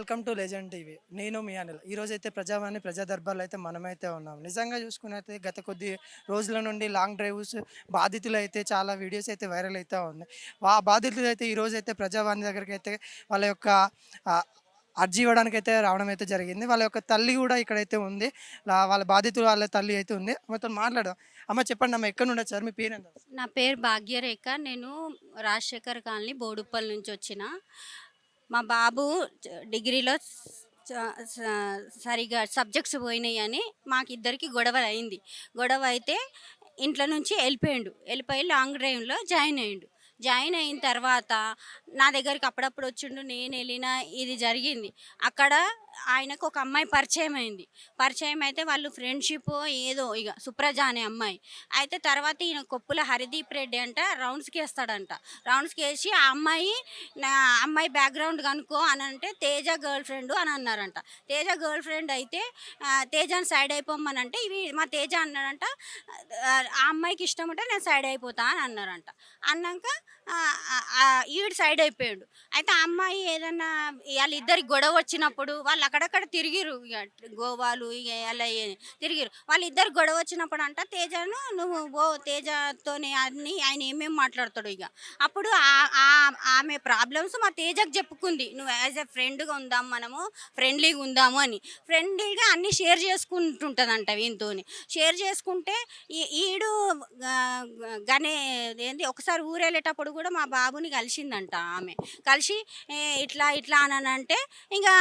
Welcome to legend TV. నేను మీ అనిల్. ఈరోజైతే ప్రజావాణి ప్రజా దర్బార్లో అయితే మనమైతే ఉన్నాం. నిజంగా చూసుకున్నైతే గత కొద్ది రోజుల నుండి లాంగ్ డ్రైవ్స్ బాధితులు అయితే చాలా వీడియోస్ అయితే వైరల్ అయితే ఉన్నాయి. బాధితులు అయితే ఈరోజైతే ప్రజావాణి దగ్గరికి అయితే వాళ్ళ యొక్క అర్జీ ఇవ్వడానికైతే రావడం అయితే జరిగింది. వాళ్ళ యొక్క తల్లి కూడా ఇక్కడైతే ఉంది. వాళ్ళ బాధితులు వాళ్ళ తల్లి అయితే ఉంది. ఆమెతో మాట్లాడదాం. అమ్మ చెప్పండి అమ్మ, ఎక్కడ నుండి వచ్చారు, మీ పేరు ఎంత? నా పేరు భాగ్యరేఖ. నేను రాజశేఖర్ కాలనీ బోడుప్పల్ నుంచి వచ్చిన. మా బాబు డిగ్రీలో సరిగా సబ్జెక్ట్స్ పోయినాయని మాకిద్దరికి గొడవ అయింది. గొడవ అయితే ఇంట్లో నుంచి వెళ్ళిపోయి లాంగ్ డ్రైవ్లో జాయిన్ అయిన తర్వాత నా దగ్గరికి అప్పుడప్పుడు వచ్చిండు, నేను వెళ్ళిన. ఇది జరిగింది అక్కడ. ఆయనకు ఒక అమ్మాయి పరిచయం అయితే వాళ్ళు ఫ్రెండ్షిప్ ఏదో, ఇక సుప్రజ అనే అమ్మాయి. అయితే తర్వాత ఈయన కొప్పుల హరిదీప్ రెడ్డి అంట రౌండ్స్కి వేస్తాడంట. రౌండ్స్కి వేసి ఆ అమ్మాయి బ్యాక్గ్రౌండ్ కనుక్కో అని అంటే తేజ గర్ల్ ఫ్రెండ్ అని అన్నారంట. తేజ గర్ల్ ఫ్రెండ్ అయితే తేజని సైడ్ అయిపోమని అంటే ఇవి మా తేజ అన్నాడంట, ఆ అమ్మాయికి ఇష్టం ఉంటే నేను సైడ్ అయిపోతా అని అన్నారంట. అన్నాక ఈడు సైడ్ అయిపోయాడు. అయితే ఆ అమ్మాయి ఏదన్నా వాళ్ళిద్దరికి గొడవ వచ్చినప్పుడు వాళ్ళు అక్కడక్కడ తిరిగిరు, ఇక గోవాలు ఇక అలా తిరిగిరు. వాళ్ళిద్దరు గొడవ వచ్చినప్పుడు అంట తేజను నువ్వు తేజతోనే అన్ని ఆయన ఏమేమి మాట్లాడతాడు. ఇక అప్పుడు ఆమె ప్రాబ్లమ్స్ మా తేజకు చెప్పుకుంది, నువ్వు యాజ్ ఎ ఫ్రెండ్గా ఉందాం, మనము ఫ్రెండ్లీగా ఉందాము అని. ఫ్రెండ్లీగా అన్నీ షేర్ చేసుకుంటుంటుందంట వీనితో. షేర్ చేసుకుంటే ఈడు గనే ఏంది ఒకసారి ఊరెళ్ళేటప్పుడు కూడా మా బాబుని కలిసిందంట ఆమె. కలిసి ఇట్లా ఇట్లా అని అంటే ఇంకా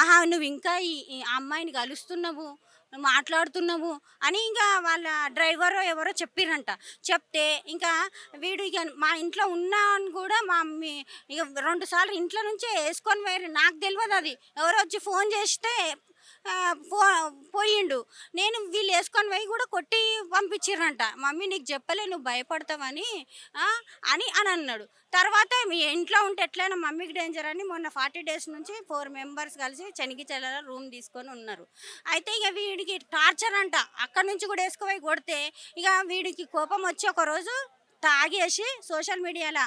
ఆహా నువ్వు ఇంకా ఈ అమ్మాయిని కలుస్తున్నావు, నువ్వు మాట్లాడుతున్నావు అని ఇంకా వాళ్ళ డ్రైవర్ ఎవరో చెప్పిరంట. చెప్తే ఇంకా వీడు ఇక మా ఇంట్లో ఉన్నా అని కూడా మా మమ్మీ ఇక 2 సార్లు ఇంట్లో నుంచే వేసుకొని పోయారు. నాకు తెలియదు, అది ఎవరో వచ్చి ఫోన్ చేస్తే పోయిండు. నేను వీళ్ళు వేసుకొని పోయి కూడా కొట్టి పంపించిర్రంట. మమ్మీ నీకు చెప్పలే, నువ్వు భయపడతావని అని అని అన్నాడు. తర్వాత మీ ఇంట్లో ఉంటే ఎట్లయినా మమ్మీకి డేంజర్ అని మొన్న 40 days నుంచి 4 members కలిసి చెనిగిచెర్ల రూమ్ తీసుకొని ఉన్నారు. అయితే ఇక వీడికి టార్చర్ అంట. అక్కడి నుంచి కూడా వేసుకుపోయి కొడితే ఇక వీడికి కోపం వచ్చి ఒకరోజు తాగేసి సోషల్ మీడియాలో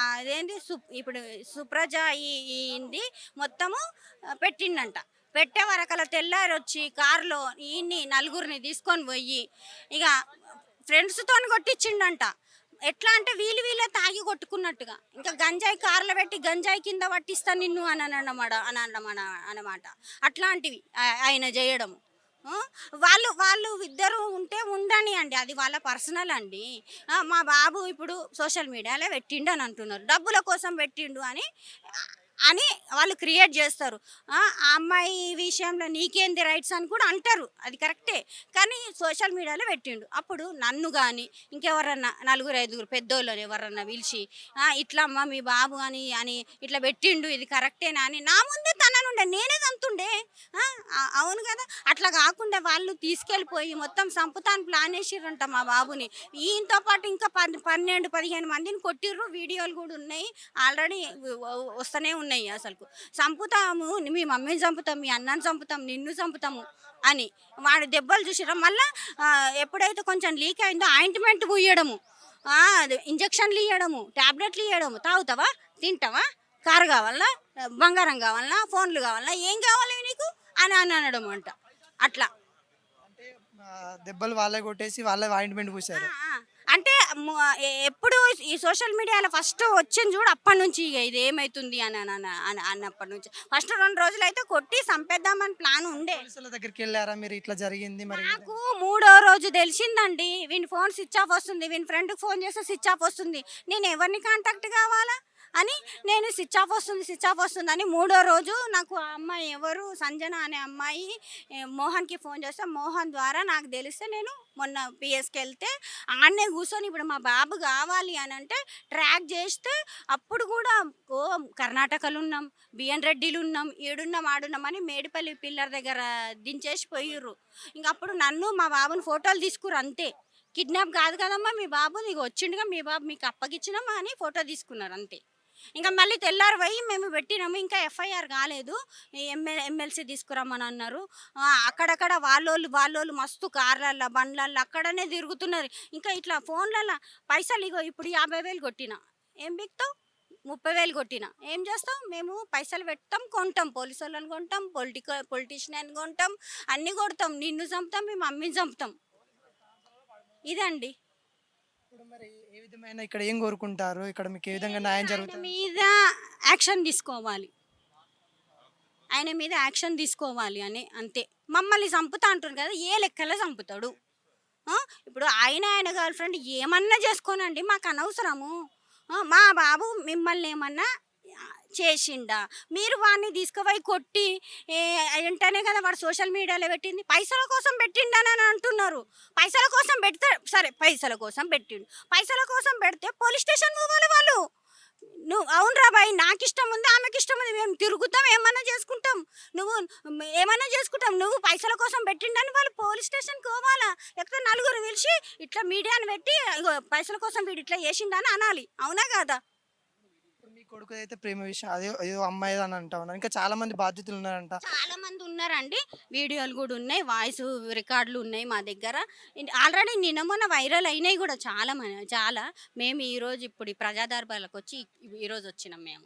అదేంటి ఇప్పుడు సుప్రజ ఈంది మొత్తము పెట్టిండంట. పెట్టే వరకల తెల్లారి వచ్చి కారులో ఈయన్ని నలుగురిని తీసుకొని పోయి ఇక ఫ్రెండ్స్తో కొట్టించిండంట. ఎట్లా అంటే వీళ్ళే తాగి కొట్టుకున్నట్టుగా. ఇంకా గంజాయి కార్లో పెట్టి గంజాయి కింద పట్టిస్తా నిన్ను అని అనమాట. అట్లాంటివి ఆయన చేయడము. వాళ్ళు ఇద్దరు ఉంటే ఉండని అండి, అది వాళ్ళ పర్సనల్ అండి. మా బాబు ఇప్పుడు సోషల్ మీడియాలో పెట్టిండు అని అంటున్నారు, డబ్బుల కోసం పెట్టిండు అని అని వాళ్ళు క్రియేట్ చేస్తారు. ఆ అమ్మాయి విషయంలో నీకేంది రైట్స్ అని కూడా అంటారు, అది కరెక్టే. కానీ సోషల్ మీడియాలో పెట్టిండు. అప్పుడు నన్ను కానీ ఇంకెవరన్నా 4-5 పెద్దోళ్ళని ఎవరన్నా పిలిచి ఇట్లా అమ్మ మీ బాబు అని అని ఇట్లా పెట్టిండు, ఇది కరెక్టేనా అని నా ముందే తననుండే నేనే తంతుండే. అవును కదా. అట్లా కాకుండా వాళ్ళు తీసుకెళ్ళిపోయి మొత్తం సంపుతాను ప్లాన్ వేసిర్రంట మా బాబుని. ఈయనతో పాటు ఇంకా 12-15 మందిని కొట్టిర్రు. వీడియోలు కూడా ఉన్నాయి, ఆల్రెడీ వస్తూనే ఉన్నాయి. అసలు చంపుతాము, మీ మమ్మీని చంపుతాం, మీ అన్నని చంపుతాం, నిన్ను చంపుతాము అని వాడి దెబ్బలు చూసిరా. మళ్ళీ ఎప్పుడైతే కొంచెం లీక్ అయిందో ఆయింట్మెంట్ పూయడము, ఇంజక్షన్లు ఇవ్వడము, ట్యాబ్లెట్లు ఇవ్వడము, తాగుతావా, తింటావా, కారు కావాలా, బంగారం కావాలా, ఫోన్లు కావాలా, ఏం కావాలి నీకు అని అనడం అంట. అట్లా అంటే దెబ్బలు వాళ్ళే కొట్టేసి వాళ్ళే ఆయింట్మెంట్ పూసారు. అంటే ఎప్పుడు ఈ సోషల్ మీడియాలో ఫస్ట్ వచ్చింది చూడు, అప్పటి నుంచి ఇక ఇది ఏమవుతుంది అని అన్నప్పటి నుంచి ఫస్ట్ 2 రోజులు అయితే కొట్టి చంపేద్దామని ప్లాన్ ఉండే. పోలీసుల దగ్గరికి వెళ్ళారా మీరు, ఇట్లా జరిగింది మరి? నాకు 3వ రోజు తెలిసిందండి. వీని ఫోన్ స్విచ్ ఆఫ్ వస్తుంది, వీని ఫ్రెండ్కి ఫోన్ చేస్తే స్విచ్ ఆఫ్ వస్తుంది. నేను ఎవరిని కాంటాక్ట్ కావాలా అని నేను స్విచ్ ఆఫ్ వస్తుంది అని 3వ రోజు నాకు ఆ అమ్మాయి ఎవరు సంజన అనే అమ్మాయి మోహన్కి ఫోన్ చేస్తే మోహన్ ద్వారా నాకు తెలిస్తే నేను మొన్న పిఎస్కి వెళ్తే ఆడనే కూర్చొని ఇప్పుడు మా బాబు కావాలి అని అంటే ట్రాక్ చేస్తే అప్పుడు కూడా కర్ణాటకలో ఉన్నాం, బిఎన్ రెడ్డిలు ఉన్నాం, ఈడున్నాం ఆడున్నాం అని మేడిపల్లి పిల్లర్ దగ్గర దించేసి పోయిర్రు. ఇంక అప్పుడు నన్ను మా బాబుని ఫోటోలు తీసుకురు అంతే. కిడ్నాప్ కాదు కదమ్మా మీ బాబు, నీకు వచ్చిండుగా మీ బాబు మీకు అప్పగిచ్చినామా అని ఫోటో తీసుకున్నారు అంతే. ఇంకా మళ్ళీ తెల్లారి పోయి మేము పెట్టినాము, ఇంకా ఎఫ్ఐఆర్ కాలేదు, ఎమ్మెల్సీ తీసుకురమ్మని అన్నారు. అక్కడక్కడ వాళ్ళోళ్ళు మస్తు కార్లల్లో బండ్లల్లో అక్కడనే తిరుగుతున్నారు. ఇంకా ఇట్లా ఫోన్లలో పైసలు ఇగో ఇప్పుడు 50,000 కొట్టిన ఏం బిక్తావు, 30,000 కొట్టిన ఏం చేస్తాం మేము పైసలు పెడతాం కొంటాం పోలీసు వాళ్ళని కొంటాం పొలిటీషియన్ కొంటాం అన్నీ కొడతాం నిన్ను చంపుతాం మీ మమ్మీని చంపుతాం ఇదండి ఇప్పుడు మరి ఏ విధమైన ఇక్కడ ఏం కోరుకుంటారు? ఇక్కడ మీకు ఏ విధంగా న్యాయం ఆయన జరుగుతుంది? మీద యాక్షన్ తీసుకోవాలి ఆయన మీద యాక్షన్ తీసుకోవాలి అని అంతే మమ్మల్ని చంపుతా అంటారు కదా ఏ లెక్కలో చంపుతాడు ఆ? ఇప్పుడు ఆయన గర్ల్ ఫ్రెండ్ ఏమన్నా చేసుకోనండి మాకు అనవసరము మా బాబు మిమ్మల్ని ఏమన్నా చేసిండా మీరు వాడిని తీసుకుపోయి కొట్టి ఏంటనే కదా వాడు సోషల్ మీడియాలో పెట్టింది పైసల కోసం పెట్టిండని అని అంటున్నారు పైసల కోసం పెడితే సరే పైసల కోసం పెట్టిండు పైసల కోసం పెడితే పోలీస్ స్టేషన్ పోవాలి వాళ్ళు నువ్వు అవునరా బాయ్ నాకు ఇష్టం ఉంది ఆమెకి ఇష్టం ఉంది మేము తిరుగుతాం ఏమన్నా చేసుకుంటాం నువ్వు ఏమన్నా చేసుకుంటాం నువ్వు పైసల కోసం పెట్టిండని వాళ్ళు పోలీస్ స్టేషన్కి పోవాలా లేకపోతే నలుగురు పిలిచి ఇట్లా మీడియాని పెట్టి ఇగో పైసల కోసం వీడు ఇట్లా చేసిండని అనాలి అవునా కాదా ఇప్పుడు మీ కొడుకు అయితే ప్రేమ విషయం అదే ఏదో అమ్మాయి అని అంటా ఉన్నారు. ఇంకా చాలా మంది బాధితులు ఉన్నారంట. చాలా మంది ఉన్నారండి వీడియోలు కూడా ఉన్నాయి వాయిస్ రికార్డులు ఉన్నాయి మా దగ్గర ఆల్రెడీ నిన్న మొన్న వైరల్ అయినాయి కూడా చాలా చాలా మేము ఈరోజు ఇప్పుడు ఈ ప్రజా దర్బార్లకు వచ్చి ఈరోజు వచ్చినాం మేము